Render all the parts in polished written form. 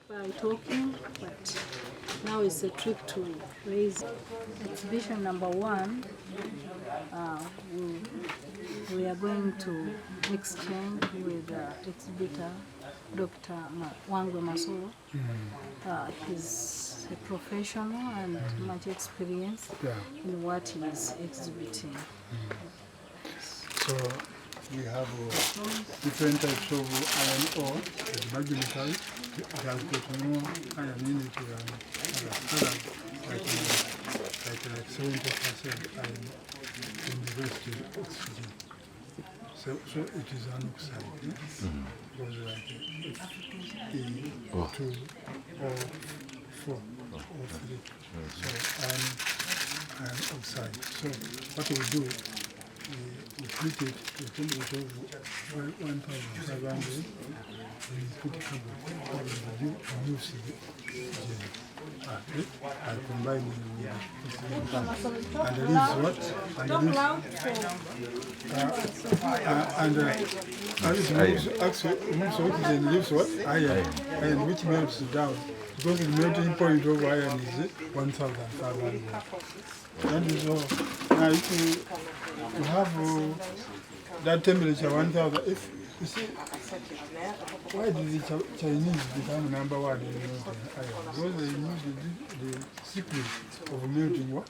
by talking, but now it's a trick to raise. Exhibition number 1, we are going to exchange with exhibitor Dr. Wangwe Masoro. He's a professional and much experience in what he is exhibiting. So we have different types of iron ore, magnetite, it has got more iron in it than other, like 70% iron in the rest is oxygen. So it is an oxide, because like E2 or 4 or 3. So iron oxide. So what we do, we treat it to a temperature of 1,500. We put carbon, reduce the I combine it with and leaves what? And it moves, actually moves oxygen, leaves what? Iron, which melts down. Because the melting point of iron is 1,500. That is all. Now if you have that temperature 1,000, if you see, why did the Chinese become number 1 in melting iron? Because they used the secret of melting what?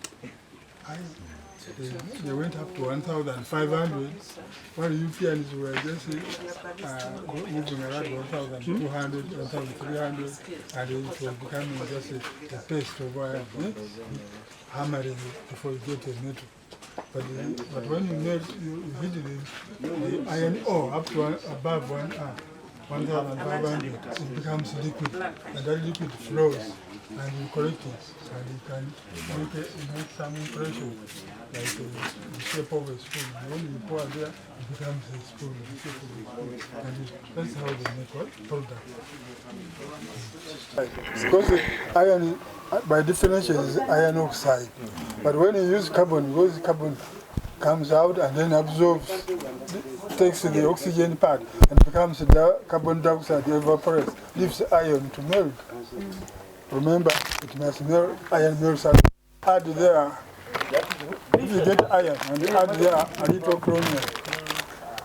Iron. They went up to 1,500, while Europeans were just moving around 1,200, 1,300, and it was becoming just a paste of iron, hammering it before you get a metal. But when you melt, you hit the iron ore up to above 1,500, it becomes liquid, and that liquid flows, and you collect it, and you can make some impression, like the shape of a spoon. When you pour there, it becomes a spoon, the shape of a spoon, and that's how they make what? Product. Because iron, by definition, is iron oxide. But when you use carbon, because carbon comes out and then absorbs, takes the oxygen part and becomes the carbon dioxide, evaporates, leaves iron to melt. Remember, it must melt, iron melts and add there. If you get iron and you add there a little chromium,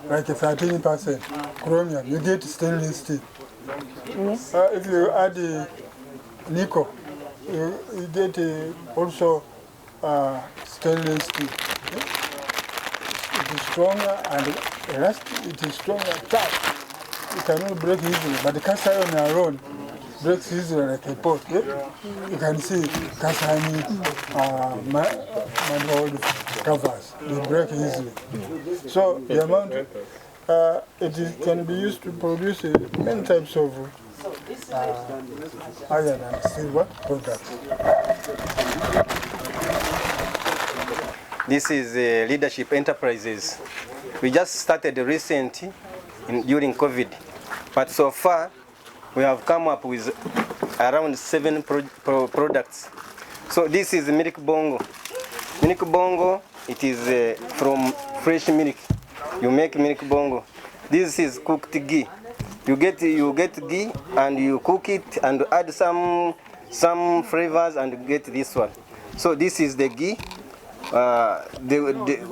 like a 13% chromium, you get stainless steel. If you add nickel, you get also stainless steel. It is stronger and elastic, it is stronger, tough. It cannot break easily, but the cast iron alone breaks easily like a pot. You can see cast iron manifold covers, they break easily. So the amount, can be used to produce many types of iron and silver products. This is Leadership Enterprises. We just started recently during COVID, but so far we have come up with around 7 products. So this is milk bongo. Milk bongo, it is from fresh milk. You make milk bongo. This is cooked ghee. You get ghee and you cook it and add some flavors and get this one. So this is the ghee.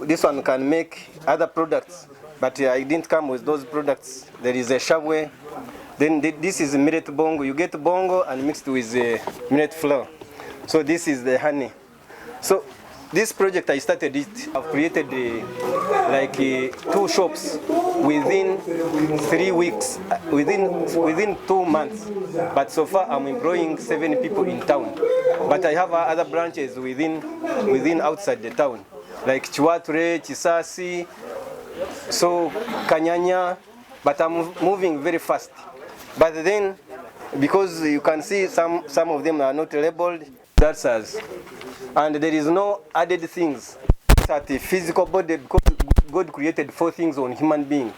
This one can make other products, but I didn't come with those products. There is a shabwe. Then this is millet bongo. You get bongo and mixed with millet flour. So this is the honey. So this project, I started it. I've created like 2 shops within 3 weeks, within 2 months. But so far, I'm employing 7 people in town. But I have other branches within outside the town, like Chiwature, Chisasi, so Kanyanya. But I'm moving very fast. But then, because you can see some of them are not labeled, that's us. And there is no added things. It's at the physical body, because God created 4 things on human being.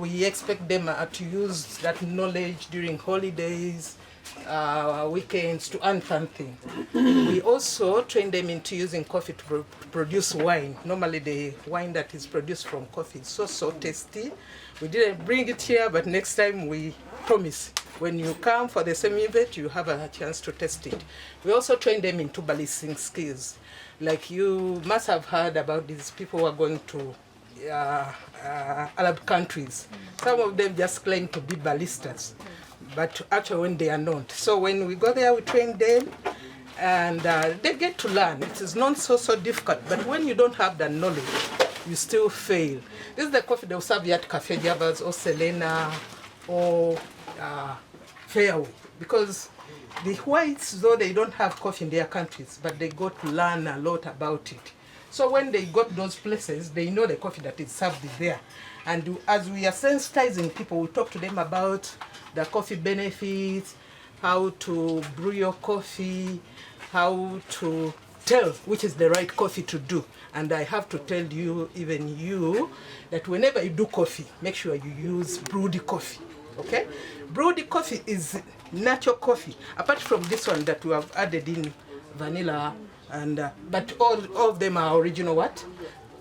We expect them to use that knowledge during holidays, weekends, to earn something. We also train them into using coffee to produce wine. Normally the wine that is produced from coffee is so tasty. We didn't bring it here, but next time we promise. When you come for the same event, you have a chance to test it. We also train them into ballisting skills. Like you must have heard about these people who are going to Arab countries. Some of them just claim to be ballistas, but actually when they are not. So when we go there, we train them, and they get to learn. It is not so difficult, but when you don't have the knowledge, you still fail. This is the coffee they will serve you at Cafe Javas or Selena or Fairway, because the whites, though they don't have coffee in their countries, but they got to learn a lot about it. So when they got those places, they know the coffee that is served there. And as we are sensitizing people, we talk to them about the coffee benefits, how to brew your coffee, how to tell which is the right coffee to do. And I have to tell you, even you, that whenever you do coffee, make sure you use brewed coffee, okay? Brewed coffee is natural coffee, apart from this one that we have added in vanilla, and but all of them are original what?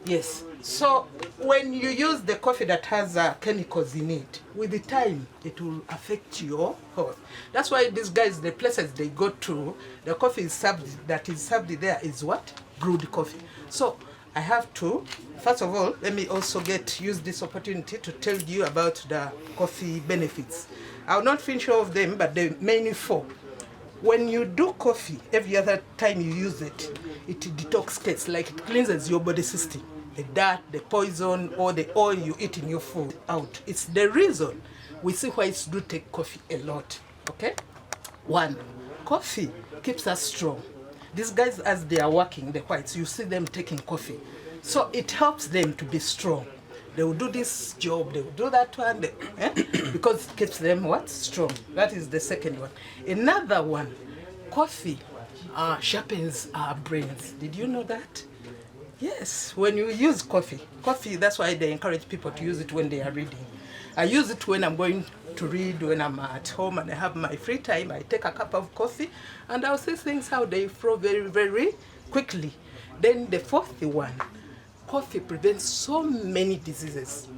Yes. So when you use the coffee that has chemicals in it, with the time it will affect your health. That's why these guys, the places they go to, the coffee is served, that is served there is what? Brewed coffee. So I have to, first of all, let me also use this opportunity to tell you about the coffee benefits. I'll not finish all of them, but the main 4. When you do coffee, every other time you use it, it detoxifies, like it cleanses your body system. The dirt, the poison, or the oil you eat in your food out. It's the reason we see whites do take coffee a lot, okay? 1, coffee keeps us strong. These guys, as they are working, the whites, you see them taking coffee. So it helps them to be strong. They will do this job, they will do that one, because it keeps them what? Strong. That is the second one. Another one, coffee sharpens our brains. Did you know that? Yes, when you use coffee, that's why they encourage people to use it when they are reading. I use it when I'm going to read, when I'm at home and I have my free time. I take a cup of coffee and I'll see things how they flow very quickly. Then the 4th one, coffee prevents so many diseases.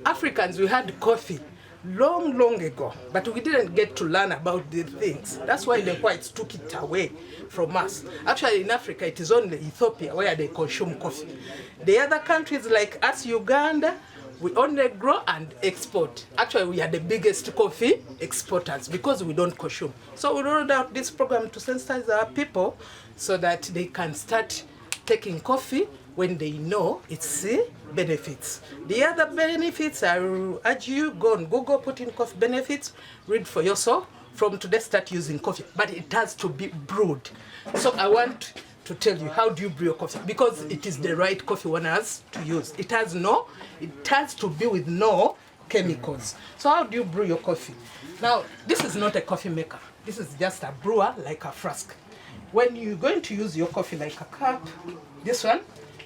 Africans, we had coffee long ago, but we didn't get to learn about these things. That's why the whites took it away from us. Actually, in Africa, it is only Ethiopia where they consume coffee. The other countries like us, Uganda, we only grow and export. Actually, we are the biggest coffee exporters because we don't consume. So we rolled out this program to sensitize our people so that they can start taking coffee when they know its benefits. The other benefits, I will urge you, go on Google, put in coffee benefits, read for yourself. From today, start using coffee, but it has to be brewed. So I want to tell you, how do you brew your coffee? Because it is the right coffee one has to use. It has to be with no chemicals. So how do you brew your coffee? Now, this is not a coffee maker. This is just a brewer, like a flask. When you're going to use your coffee like a cup, this one,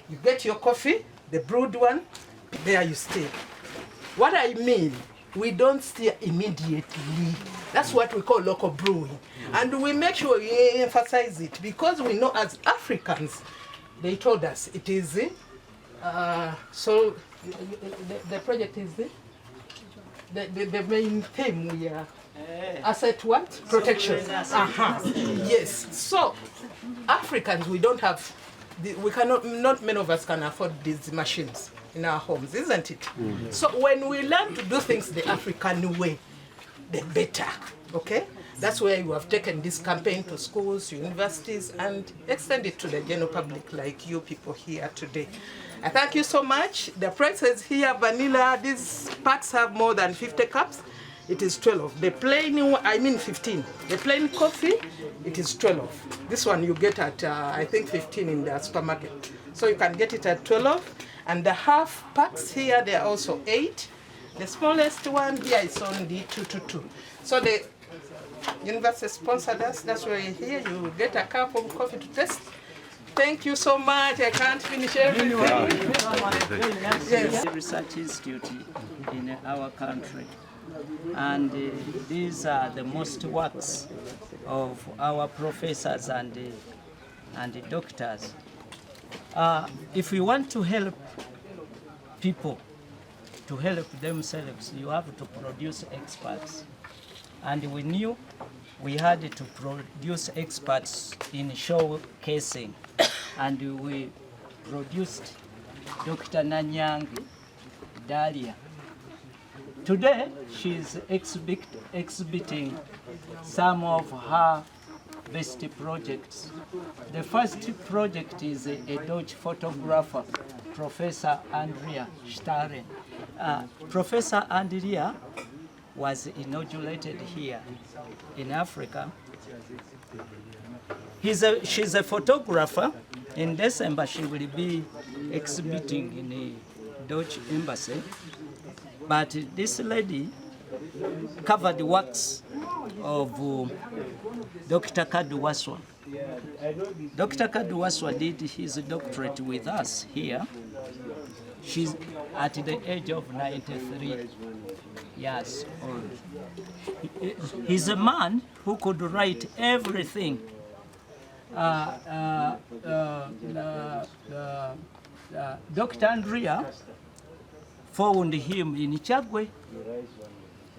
you get your coffee, the brewed one, there you stir. What I mean, we don't stir immediately. That's what we call local brewing. And we make sure we emphasize it because we know as Africans, they told us it is, so the project is the main theme we are, asset what? Protection. Yes. So Africans, we don't have, we cannot, not many of us can afford these machines in our homes, isn't it? Mm-hmm. So when we learn to do things the African way, the better, okay? That's why we have taken this campaign to schools, universities, and extend it to the general public like you people here today. I thank you so much. The price is here, vanilla. These packs have more than 50 cups. It is 12. The plain, 15. The plain coffee, it is 12. This one you get at, I think, 15 in the supermarket. So you can get it at 12. And the half packs here, they are also 8. The smallest one here is only 222. So the university sponsored us. That's why here you get a cup of coffee to test. Thank you so much. I can't finish everything. Yes. Research institute in our country, and these are the most works of our professors and doctors. If you want to help people to help themselves, you have to produce experts, and we knew we had to produce experts in showcasing, and we produced Dr. Nanyangi Dalia. Today, she's exhibiting some of her best projects. The first project is a Dutch photographer, Professor Andrea Staren. Professor Andrea was inaugurated here in Africa. She's a photographer. In December, she will be exhibiting in the Dutch embassy. But this lady covered the works of Dr. Kaduwaswa. Dr. Kaduwaswa did his doctorate with us here. She's at the age of 93 years old. He's a man who could write everything. Dr. Andrea found him in Chagwe,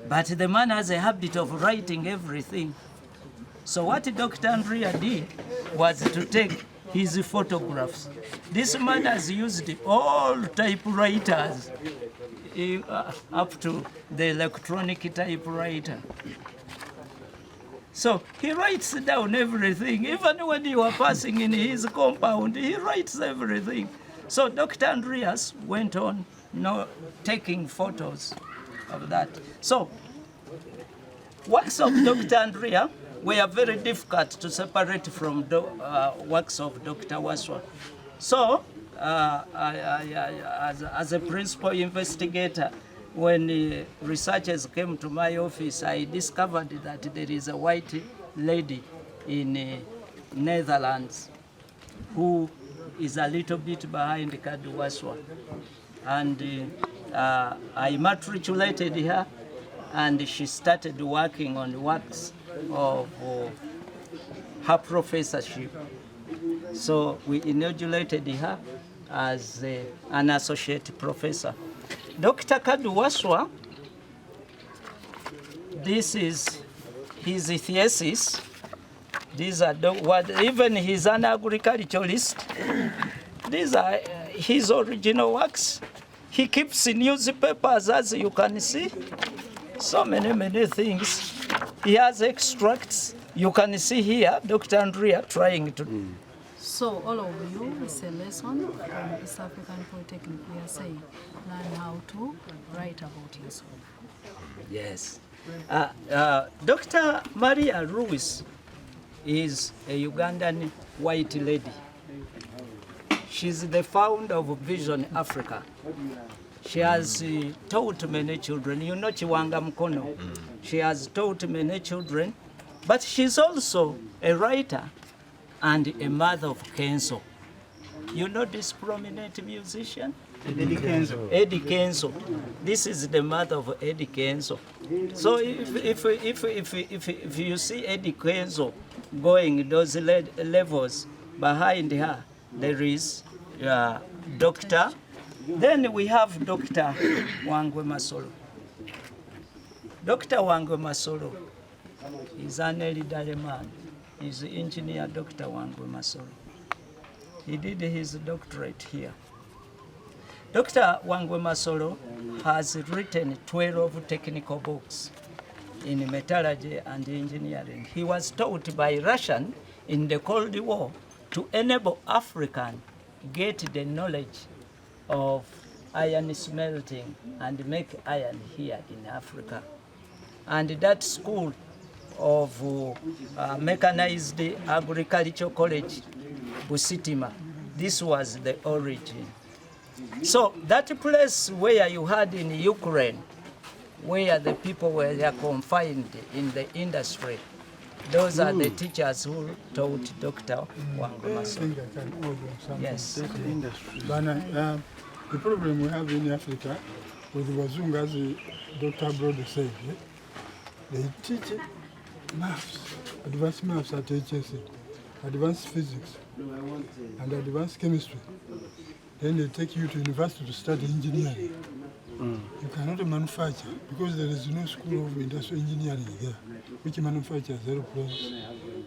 but the man has a habit of writing everything. So what Dr. Andrea did was to take his photographs. This man has used all typewriters up to the electronic typewriter. So he writes down everything. Even when you are passing in his compound, he writes everything. So Dr. Andreas went on taking photos of that. So works of Dr. Andrea were very difficult to separate from works of Dr. Waswa. So as a principal investigator, when researchers came to my office, I discovered that there is a white lady in Netherlands who is a little bit behind Kaduwaswa. And I matriculated her, and she started working on the works of her professorship. So we inaugurated her as an associate professor. Dr. Kaduwaswa, this is his thesis. These are even he's an agriculturalist. These are his original works. He keeps newspapers, as you can see. So many things. He has extracts. You can see here Dr. Andrea trying to. So all of you, it's a lesson from East African Polytechnic. We are saying, learn how to write about yourself. Yes. Dr. Maria Ruiz is a Ugandan white lady. She's the founder of Vision Africa. She has taught many children. You know Chiwanga Mkono. She has taught many children, but she's also a writer and a mother of Kenzo. You know this prominent musician? Eddie Kenzo. Eddie Kenzo. This is the mother of Eddie Kenzo. So if you see Eddie Kenzo going those levels, behind her there is Doctor. Then we have Dr. Wangwe Masolo. Dr. Wangwe Masolo is an elderly man. He's engineer Dr. Wangwe Masolo. He did his doctorate here. Dr. Wangwe Masolo has written 12 technical books in metallurgy and engineering. He was taught by Russian in the Cold War to enable African get the knowledge of iron smelting and make iron here in Africa. And that school of mechanized agricultural college, Busitima, this was the origin. So that place where you had in Ukraine, where the people were confined in the industry, Those are the teachers who taught Dr. Wangu I Masoro. think I can order something. Yes. But the problem we have in Africa with the Wazungu, as Dr. Ablode said, they teach maths, advanced maths at HSC, advanced physics, and advanced chemistry. Then they take you to university to study engineering. You cannot manufacture because there is no school of industrial engineering here, which manufactures airplanes,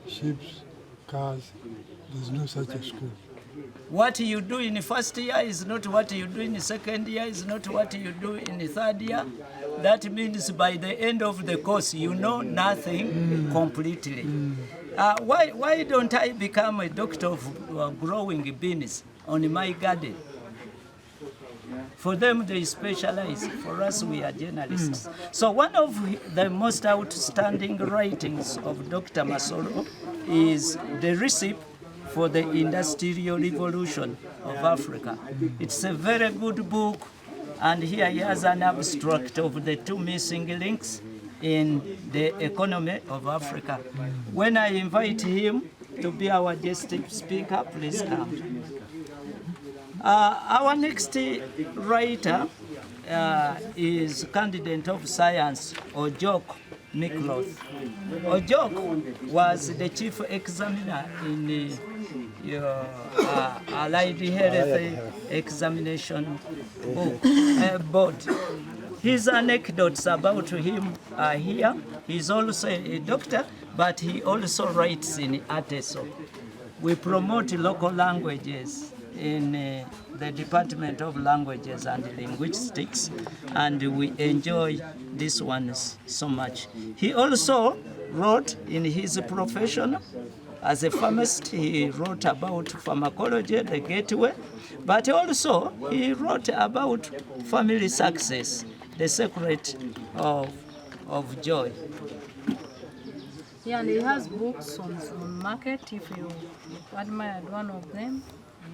ships, cars. There is no such a school. What you do in the first year is not what you do in the second year, is not what you do in the third year. That means by the end of the course, you know nothing completely. Why don't I become a doctor of growing beans on my garden? For them, they specialize. For us, we are journalists. So one of the most outstanding writings of Dr. Masoro is the recipe for the Industrial Revolution of Africa. It's a very good book, and here he has an abstract of the 2 missing links in the economy of Africa. When I invite him to be our guest speaker, please come. Our next writer is candidate of science, Ojok Mikloth. Ojok was the chief examiner in Allied Health Examination Board. His anecdotes about him are here. He's also a doctor, but he also writes in Ateso. We promote local languages in the Department of Languages and Linguistics, and we enjoy these ones so much. He also wrote in his profession as a pharmacist. He wrote about pharmacology, the gateway, but also he wrote about family success, the secret of joy. Yeah, and he has books on market. If you admired one of them,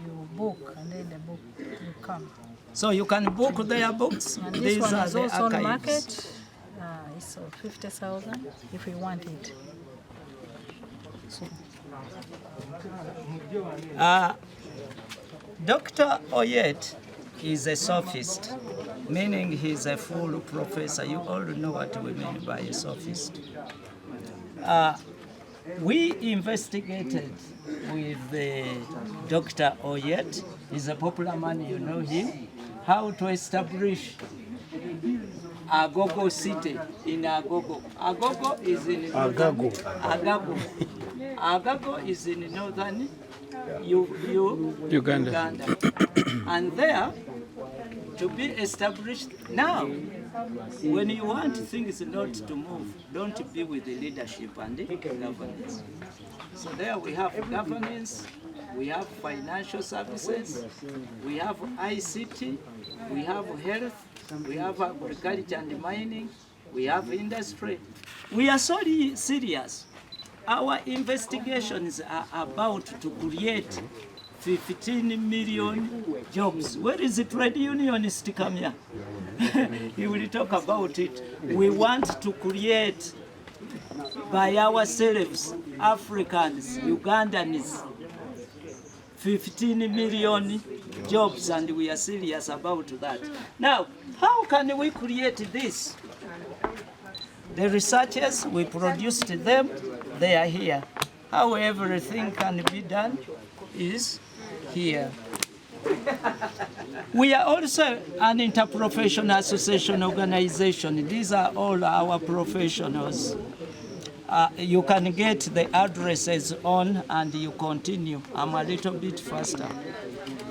you book, and then the book will come. So you can book their books. And this These one are is the also on archives. market. It's 50,000 if you want it. Dr. Oyet is a sophist, meaning he's a full professor. You all know what we mean by a sophist. We investigated with Dr. Oyet, he's a popular man, you know him, how to establish Agogo city in Agogo. Agogo is in Agago. Agago. Agago is in northern Uganda. And there, to be established now, when you want things not to move, don't be with the leadership and the governance. So there we have governance, we have financial services, we have ICT, we have health, we have agriculture and mining, we have industry. We are so serious. Our investigations are about to create 15 million jobs. Where is the trade unionist come here? He will talk about it. We want to create by ourselves, Africans, Ugandans, 15 million jobs, and we are serious about that. Now, how can we create this? The researchers, we produced them, they are here. How everything can be done is here. We are also an interprofessional association organization. These are all our professionals. You can get the addresses on and you continue. I'm a little bit faster.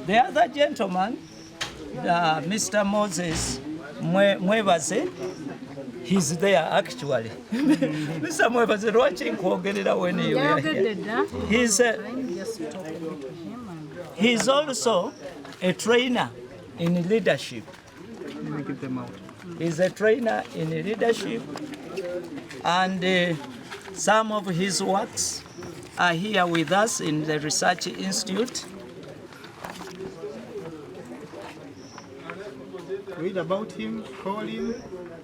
The other gentleman, Mr. Moses Mwebaze, he's there actually. Mr. Mwebaze, watching kwogerera when you are here. He's also a trainer in leadership. Let me get them out. He's a trainer in leadership, and some of his works are here with us in the Research Institute. Read about him, call him.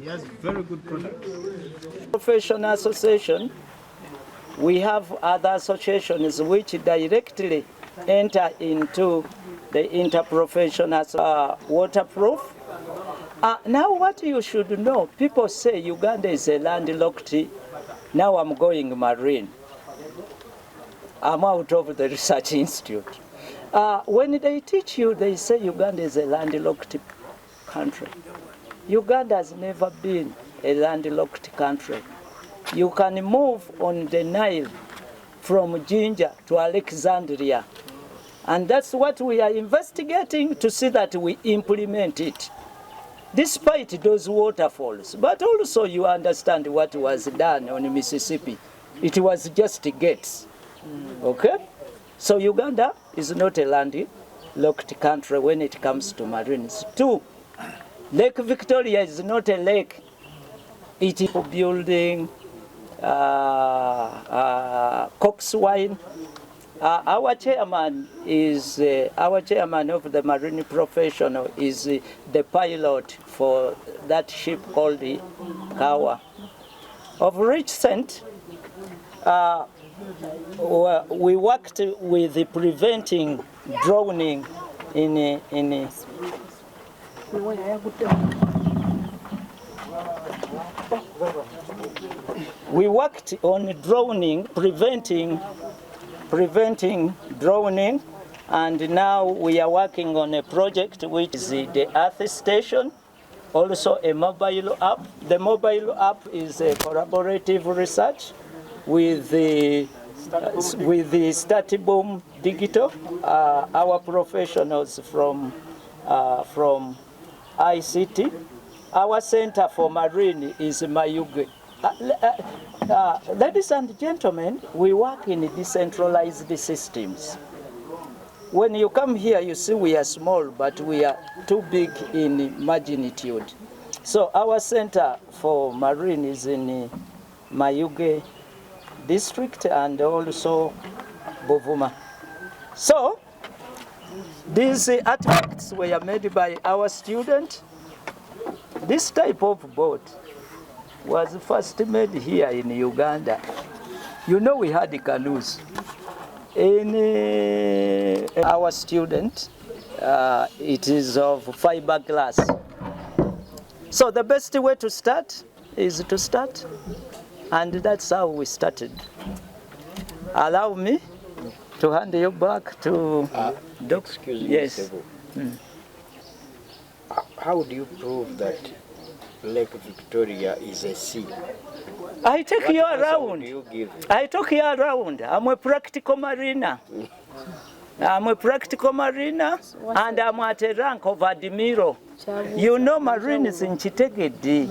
He has very good products. Professional association we have other associations which directly enter into the interprofessional waterproof. Now what you should know, people say Uganda is a landlocked, now I'm going marine. I'm out of the research institute. When they teach you, they say Uganda is a landlocked country. Uganda has never been a landlocked country. You can move on the Nile from Jinja to Alexandria. And that's what we are investigating to see that we implement it, despite those waterfalls. But also you understand what was done on Mississippi. It was just gates, okay? So Uganda is not a landlocked country when it comes to marines. 2, Lake Victoria is not a lake. It is for building coxswain. Our chairman of the marine professional is the pilot for that ship called the Kawa. Of recent, we worked with preventing drowning we worked on drowning, preventing drowning, and now we are working on a project which is the Earth Station, also a mobile app. The mobile app is a collaborative research with the Statiboom Digital, our professionals from ICT. Our Center for Marine is Mayuge. Ladies and gentlemen, we work in decentralized systems. When you come here, you see we are small, but we are too big in magnitude. So our Center for Marine is in Mayuge district and also Buvuma. So these artifacts were made by our student. This type of boat was first made here in Uganda. You know, we had canoes. In our student, it is of fiberglass. So the best way to start is to start, and that's how we started. Allow me to hand you back to Dr. Excuse me, yes. How do you prove that Lake Victoria is a sea? I take you around. Do you give? I took you around. I'm a practical mariner. I'm a practical mariner, and I'm at a rank of Admiral. You know marines in Chitegedi.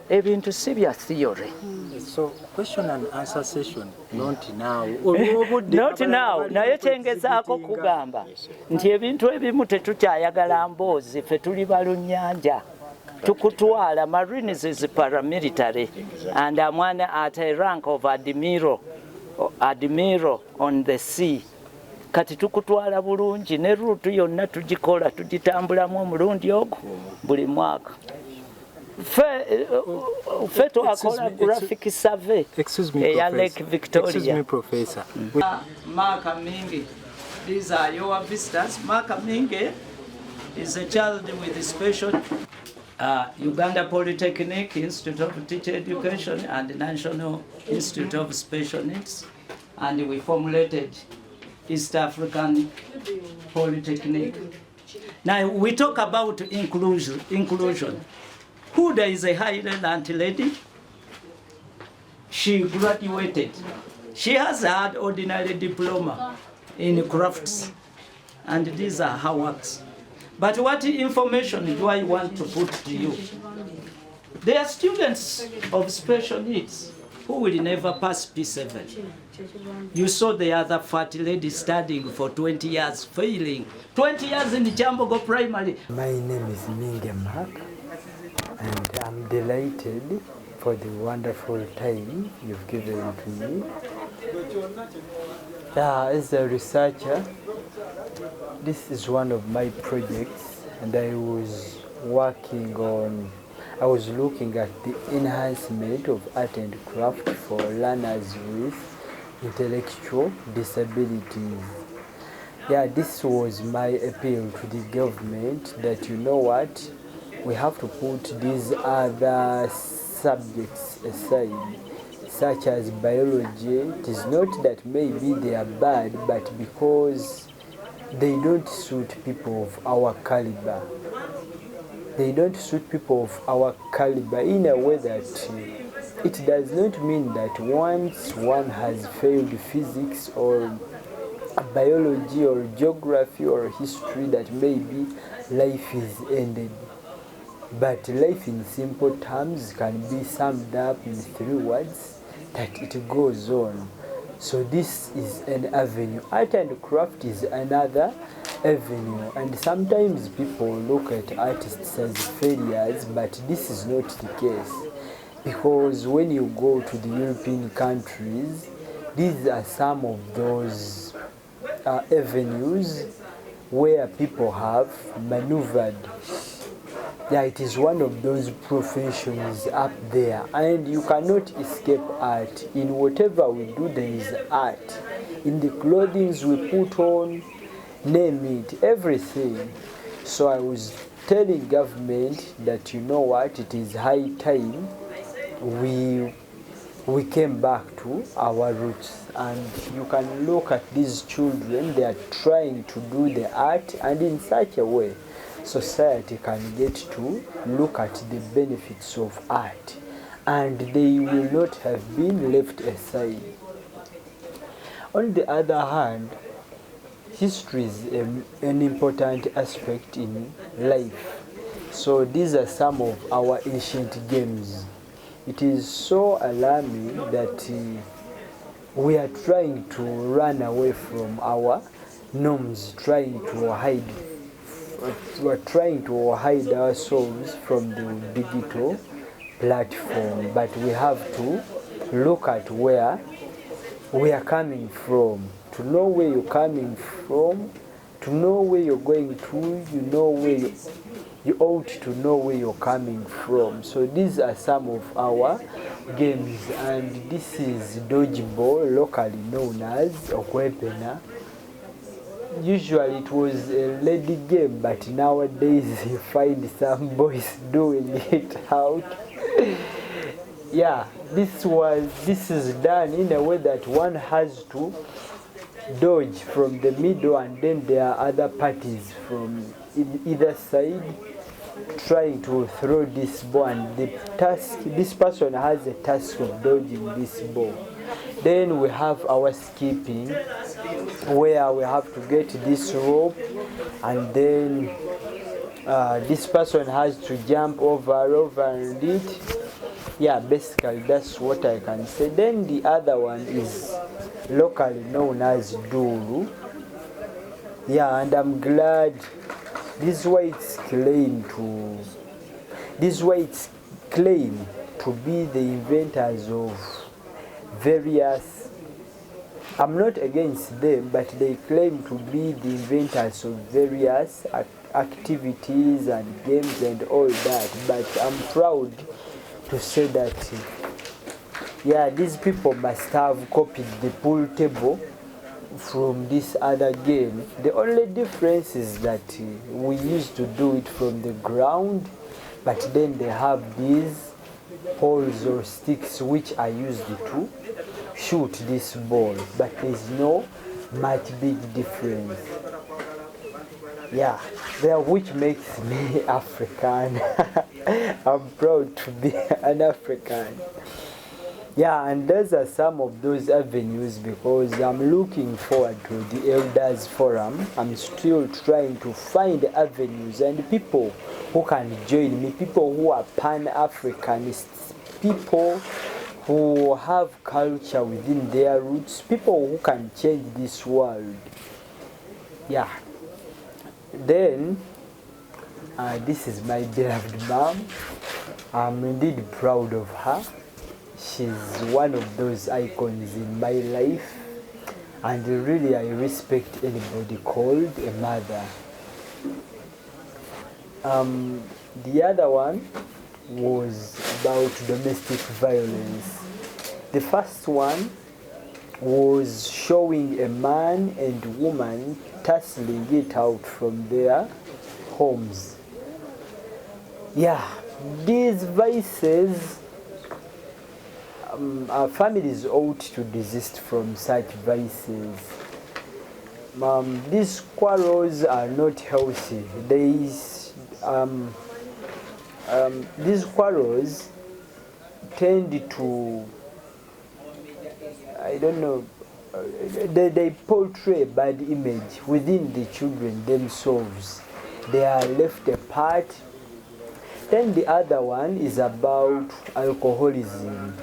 Ebintu si bya theory. So question and answer session, not now. Not now. Naye kyengezaako kugamba nti ebintu ebimu tetukyayagala mboozi ffe tuli balunnyanja. Tukutwala. Marines is paramilitary, and I'm at a rank of Admiral on the sea. Kati tukutwala bulungi ne route yonna tugikola tugitambulamu omulundi ogwo buli mwaka. Fe twakola graphic survey eya Lake Victoria. Excuse me, Professor. Maka Mingi, these are your visitors. Maka Mingi is a child with special Uganda Polytechnic Institute of Teacher Education and National Institute of Special Needs, and we formulated East African Polytechnic. Now we talk about inclusion. Huda is a Highland lady. She graduated. She has had ordinary diploma in crafts, and these are her works. But what information do I want to put to you? They are students of special needs who will never pass P7. You saw the other fat lady studying for 20 years, failing. 20 years in Kyambogo Primary. My name is Minge Mark, and I'm delighted for the wonderful time you've given to me. As a researcher, this is one of my projects, and I was working on I was looking at the enhancement of art and craft for learners with intellectual disabilities. Yeah, this was my appeal to the government that, you know what, we have to put these other subjects aside, such as biology. It is not that maybe they are bad, but because they don't suit people of our caliber. They don't suit people of our caliber in a way that it does not mean that once one has failed physics or biology or geography or history that maybe life is ended. But life in simple terms can be summed up in 3 words, that it goes on. So this is an avenue. Art and craft is another avenue, and sometimes people look at artists as failures, but this is not the case, because when you go to the European countries, these are some of those avenues where people have maneuvered. Yeah, it is one of those professions up there, and you cannot escape art. In whatever we do, there is art. In the clothing we put on, name it, everything. So I was telling government that, you know what, it is high time we came back to our roots. And you can look at these children, they are trying to do the art, and in such a way society can get to look at the benefits of art, and they will not have been left aside. On the other hand, history is an important aspect in life. So these are some of our ancient games. It is so alarming that we are trying to run away from our norms, trying to hide ourselves from the digital platform, but we have to look at where we are coming from. To know where you're coming from, to know where you're going to, you ought to know where you're coming from. So these are some of our games, and this is dodgeball, locally known as okwepena. Usually it was a lady game, but nowadays you find some boys doing it out. Yeah, this is done in a way that one has to dodge from the middle, and then there are other parties from either side trying to throw this ball, and this person has a task of dodging this ball. Then we have our skipping, where we have to get this rope, and then this person has to jump over and it. Yeah, basically that's what I can say. Then the other one is locally known as duru. Yeah, and I'm glad these whites claim to be the inventors of various, I'm not against them, but they claim to be the inventors of various activities and games and all that. But I'm proud to say that, yeah, these people must have copied the pool table from this other game. The only difference is that we used to do it from the ground, but then they have these poles or sticks which are used to shoot this ball, but there's no much big difference. Yeah, which makes me African. I'm proud to be an African. Yeah, and those are some of those avenues, because I'm looking forward to the Elders Forum. I'm still trying to find avenues and people who can join me, people who are Pan-Africanists, people who have culture within their roots, people who can change this world. Yeah. Then, this is my beloved mom. I'm indeed proud of her. She's one of those icons in my life, and really I respect anybody called a mother. The other one was about domestic violence. The first one was showing a man and woman tussling it out from their homes. Yeah, these vices, our families ought to desist from such vices. These quarrels are not healthy. These quarrels tend to, I don't know, they portray a bad image within the children themselves. They are left apart. Then the other one is about alcoholism.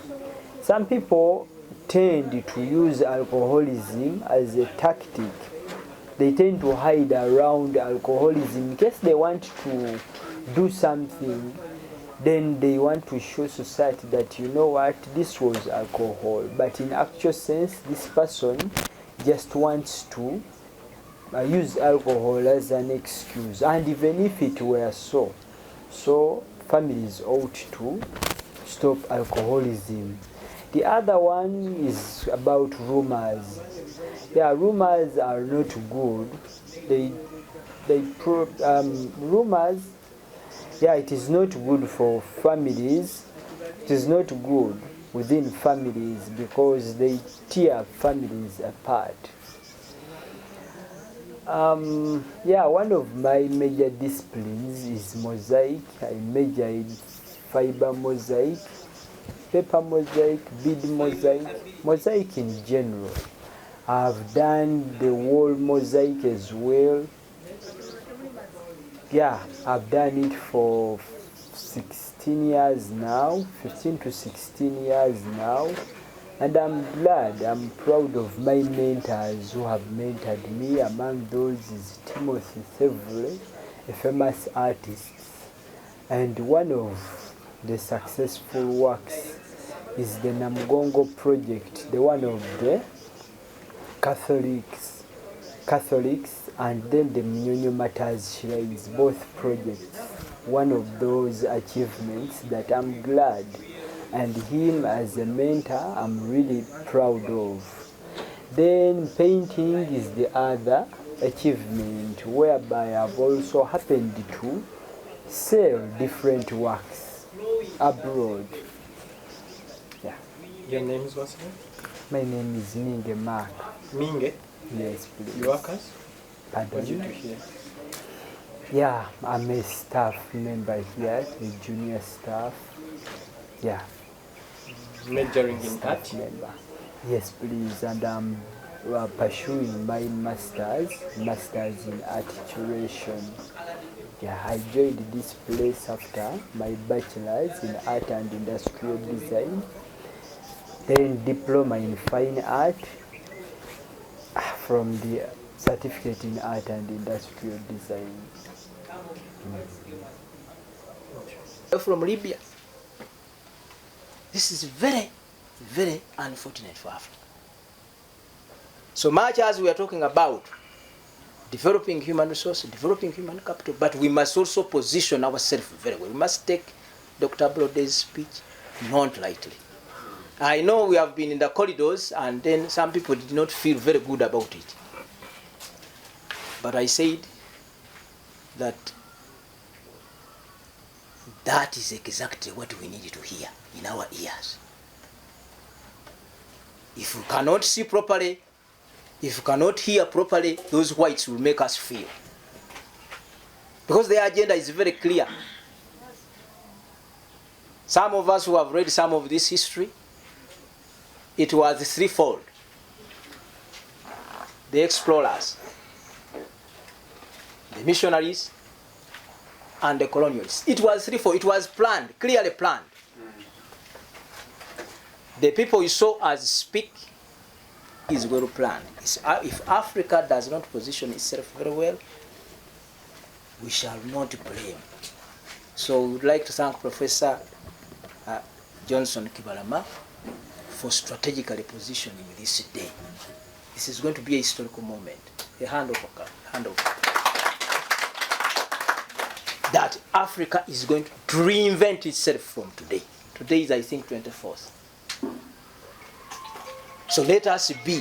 Some people tend to use alcoholism as a tactic. They tend to hide around alcoholism in case they want to do something. Then they want to show society that, you know what, this was alcohol. But in actual sense, this person just wants to use alcohol as an excuse. And even if it were so, families ought to stop alcoholism. The other one is about rumors. Yeah, rumors are not good. Rumors, yeah, it is not good for families. It is not good within families because they tear families apart. Yeah, one of my major disciplines is mosaic. I major in fiber mosaic, paper mosaic, bead mosaic, mosaic in general. I've done the wall mosaic as well. Yeah, I've done it for 16 years now, 15 to 16 years now. And I'm glad, I'm proud of my mentors who have mentored me. Among those is Timothy Thevule, a famous artist. And one of the successful works is the Namgongo project, the one of the Catholics, and then the Mnyonyo Matters Shrines, both projects. One of those achievements that I'm glad, and him as a mentor I'm really proud of. Then painting is the other achievement, whereby I've also happened to sell different works abroad. Yeah. Your name is what's name? My name is Minge Mark. Minge? Yes, please. You work as? Pardon? What do you do here? Yeah, I'm a staff member here, a junior staff. Yeah. Majoring in art? Member. Yes, please. And I'm pursuing my master's in art curation. Yeah, I joined this place after my bachelor's in art and industrial design. Then diploma in fine art from the certificate in art and industrial design. From Libya. This is very, very unfortunate for Africa. So much as we are talking about developing human resources, developing human capital, but we must also position ourselves very well. We must take Dr. Ablode's speech not lightly. I know we have been in the corridors and then some people did not feel very good about it. But I said that that is exactly what we need to hear in our ears. If we cannot see properly, if we cannot hear properly, those whites will make us feel. Because their agenda is very clear. Some of us who have read some of this history, it was threefold. The explorers, the missionaries, and the colonialists. It was threefold. It was planned, clearly planned. The people you saw as speak is well planned. If Africa does not position itself very well, we shall not blame. So we would like to thank Professor Johnson Kibalama for strategically positioning this day. This is going to be a historical moment. A hand over. that Africa is going to reinvent itself from today. Today is, I think, 24th. So let us be,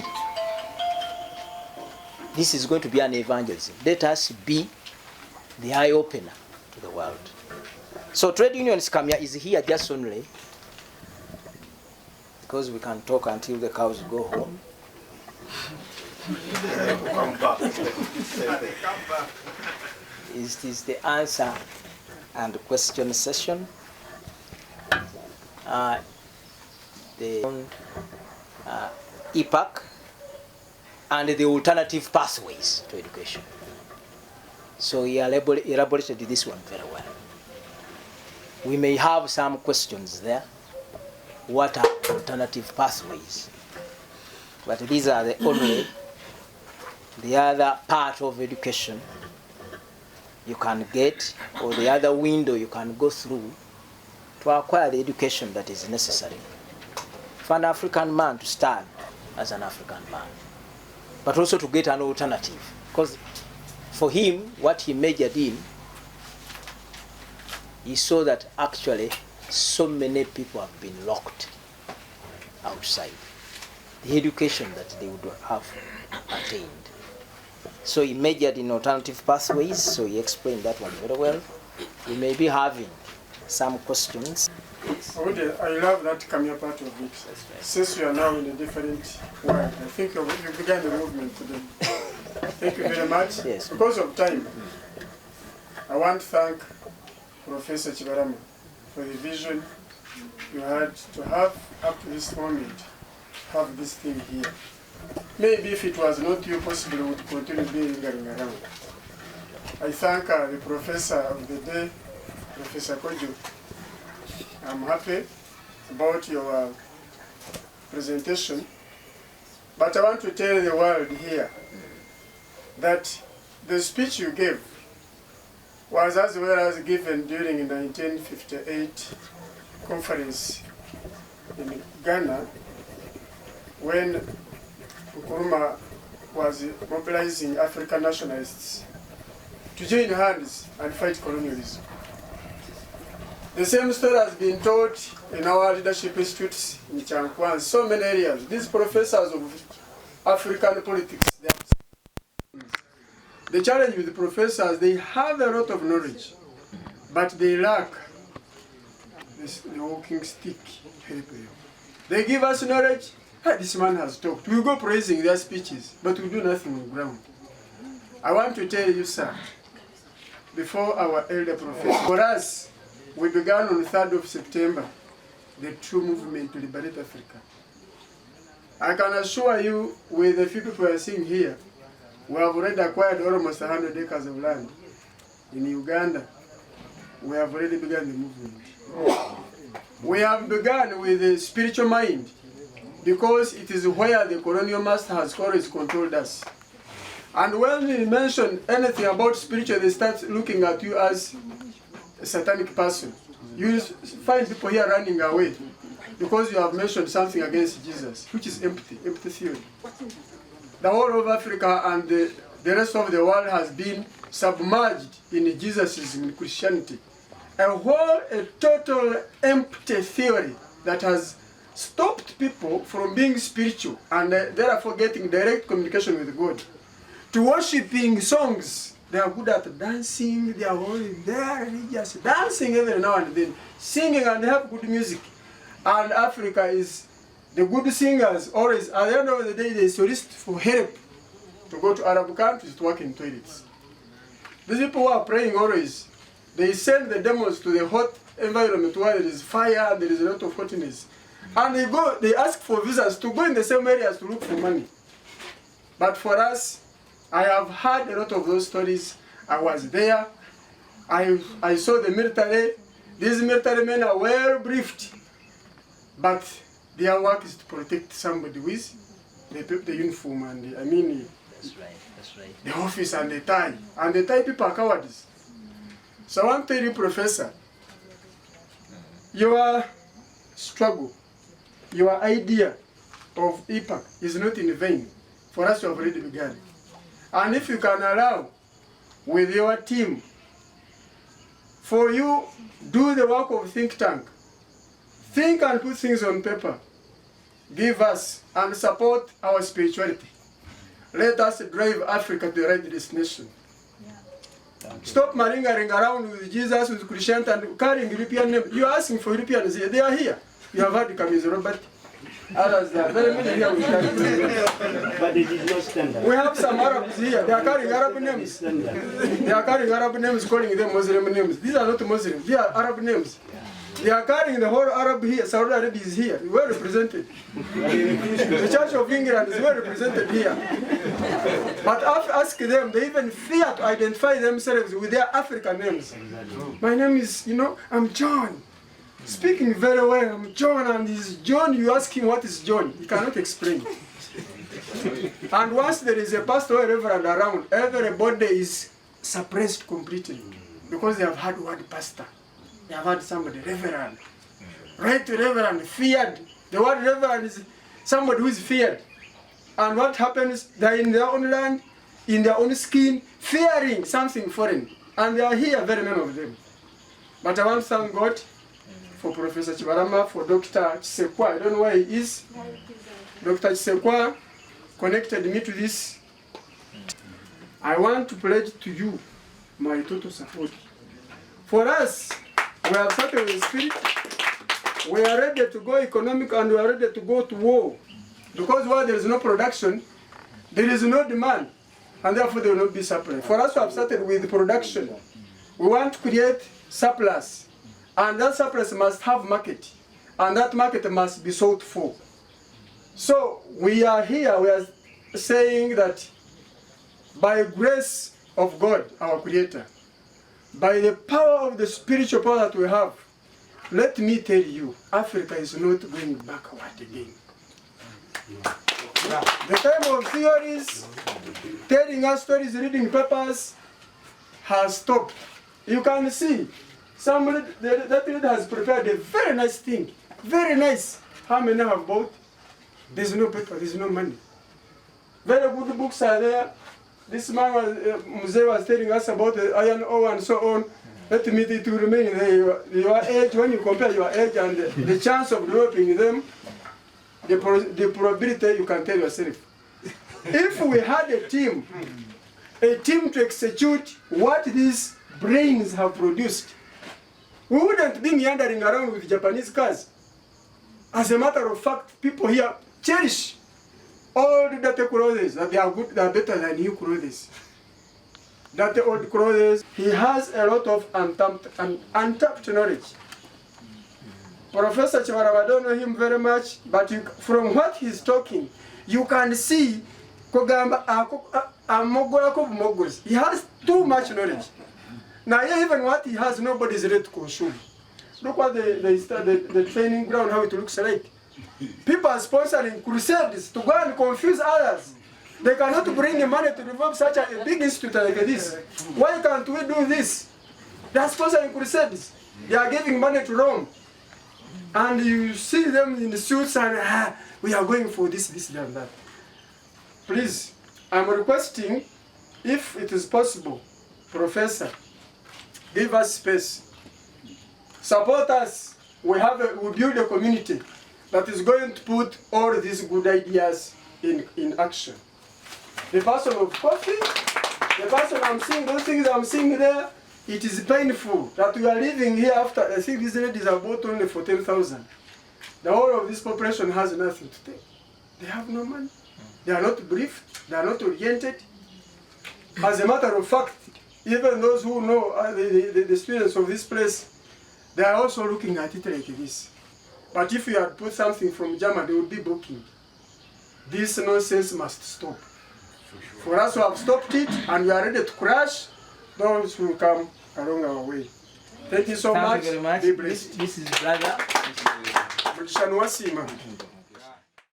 this is going to be an evangelism. Let us be the eye opener to the world. So trade unions come here is here just only because we can talk until the cows go home. It is the answer and question session. The EPAC and the alternative pathways to education. So he elaborated this one very well. We may have some questions there. What are alternative pathways? But these are the only, the other part of education you can get, or the other window you can go through to acquire the education that is necessary for an African man to stand as an African man, but also to get an alternative. Because for him, what he majored in, he saw that actually so many people have been locked outside the education that they would have attained. So he majored in alternative pathways, so he explained that one very well. We may be having some questions. I love that Kamia part of it. Since you are now in a different world, I think you began the movement today. Thank you very much. Yes. Because of time, I want to thank Professor Chibarama for the vision you had to have up to this moment, have this thing here. Maybe if it was not you, possibly we would continue being lingering around. I thank the professor of the day, Professor Kojo. I'm happy about your presentation, but I want to tell the world here that the speech you gave was as well as given during the 1958 conference in Ghana when Nkrumah was mobilizing African nationalists to join hands and fight colonialism. The same story has been told in our leadership institutes in Chankwan, so many areas. These professors of African politics, the challenge with the professors, they have a lot of knowledge, but they lack the walking stick to help them. They give us knowledge. Hey, this man has talked. We go praising their speeches, but we do nothing on the ground. I want to tell you, sir, before our elder professor, for us, we began on the 3rd of September, the true movement to liberate Africa. I can assure you, with the few people you are seeing here, we have already acquired almost 100 acres of land. In Uganda, we have already begun the movement. We have begun with the spiritual mind, because it is where the colonial master has always controlled us. And when we mention anything about spiritual, they start looking at you as a satanic person. You find people here running away because you have mentioned something against Jesus, which is empty theory. The whole of Africa and the rest of the world has been submerged in Jesus' in Christianity. A total empty theory that has stopped people from being spiritual and therefore getting direct communication with God. To worshiping songs, they are good at dancing, they are religious, dancing every now and then, singing and have good music. And Africa is the good singers always, at the end of the day, they solicit for help to go to Arab countries to work in toilets. These people who are praying always, they send the demons to the hot environment where there is fire, there is a lot of hotness. And they ask for visas to go in the same areas to look for money. But for us, I have heard a lot of those stories. I was there. I saw the military. These military men are well briefed. But their work is to protect somebody with the uniform and That's right. The office and the tie. And the tie people are cowards. So I want to tell you, Professor, your struggle, your idea of EPAC is not in vain. For us, you have already begun. And if you can allow, with your team, for you, do the work of think tank. Think and put things on paper. Give us and support our spirituality. Let us drive Africa to the right destination. Stop malingering around with Jesus, with Christians, and carrying European names. You are asking for Europeans here. They are here. You have heard Kamis Robert. Others, there are very many here. But it is not standard. We have some Arabs here. They are carrying Arab names. They are carrying Arab names, calling them Muslim names. These are not Muslims. They are Arab names. They are carrying the whole Arab here. Saudi Arabia is here. We are represented. The Church of England is well represented here. But ask them, they even fear to identify themselves with their African names. My name is, I'm John. Speaking very well, I'm John, and is John, you ask him what is John, he cannot explain. And once there is a pastor or a reverend around, everybody is suppressed completely because they have had word pastor. They have had somebody, reverend. Right to reverend, feared. The word reverend is somebody who is feared. And what happens? They're in their own land, in their own skin, fearing something foreign. And they are here, very many of them. But I want to thank God for Professor Chibarama, for Dr. Chisekwa. I don't know where he is. Dr. Chisekwa connected me to this. I want to pledge to you my total support. For us, we have started with spirit. We are ready to go economic and we are ready to go to war. Because while there is no production, there is no demand. And therefore there will not be supply. For us to have started with production, we want to create surplus. And that surplus must have market. And that market must be sought for. So we are here, we are saying that by grace of God, our Creator, by the power of the spiritual power that we have, let me tell you, Africa is not going backward again. The time of theories, telling us stories, reading papers, has stopped. You can see, somebody, that leader has prepared a very nice thing. Very nice. How many have bought? There's no paper, there's no money. Very good books are there. This man was telling us about the iron ore and so on. Let me to remain your age, when you compare your age and the chance of developing them, the probability you can tell yourself. If we had a team to execute what these brains have produced, we wouldn't be meandering around with Japanese cars. As a matter of fact, people here cherish all the dirty clothes, that they are good, they are better than new clothes. Dirty old clothes. He has a lot of untapped knowledge. Professor Chibarama, I don't know him very much, but from what he's talking, you can see he has too much knowledge. Now even what he has, nobody is ready to consume. Look what the training ground, how it looks like. People are sponsoring crusades to go and confuse others. They cannot bring money to develop such a big institute like this. Why can't we do this? They are sponsoring crusades. They are giving money to Rome. And you see them in the suits and we are going for this, and that. Please, I'm requesting, if it is possible, Professor, give us space. Support us. We build a community that is going to put all these good ideas in action. The person of coffee, the person I'm seeing, those things I'm seeing there, it is painful that we are living here after, I think these ladies are bought only for 10,000. The whole of this population has nothing to take. They have no money. They are not briefed. They are not oriented. As a matter of fact, even those who know the students of this place, they are also looking at it like this. But if you had put something from Germany, they would be booking. This nonsense must stop. For us to have stopped it, and we are ready to crash, those who come along our way. Thank you so much. Thank you very much. Be blessed. This is brother. Mukisha Nwasima.